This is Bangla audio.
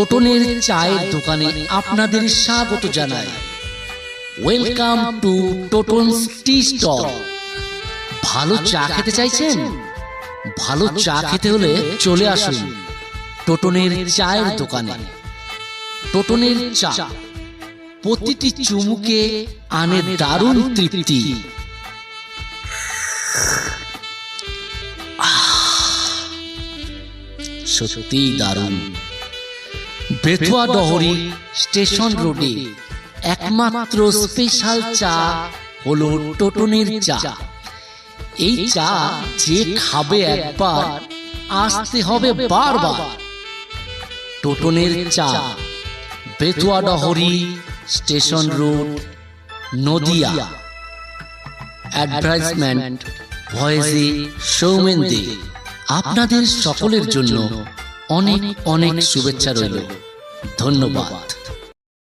টোটনের চায়ের দোকানে আপনাদের স্বাগত জানাই। Welcome to Totan's tea stall. ভালো চা খেতে চাইছেন? ভালো চা খেতে হলে চলে আসুন টোটনের চায়ের দোকানে। টোটনের চা প্রতিটি চুমুকে আনে দারুণ তৃপ্তি। সত্যি দারুণ। বেথুয়া ডহরি স্টেশন রোডে একমাত্র স্পেশাল চা হলো টোটনের চা। এই চা যে খাবে একবার আসতে হবে বারবার। টোটনের চা, Bethua Dahari station road, Nadia. Advertisement ভয়েসে সৌমেন দে। আপনাদের সকলের জন্য অনেক অনেক শুভেচ্ছা রইল। ধন্যবাদ।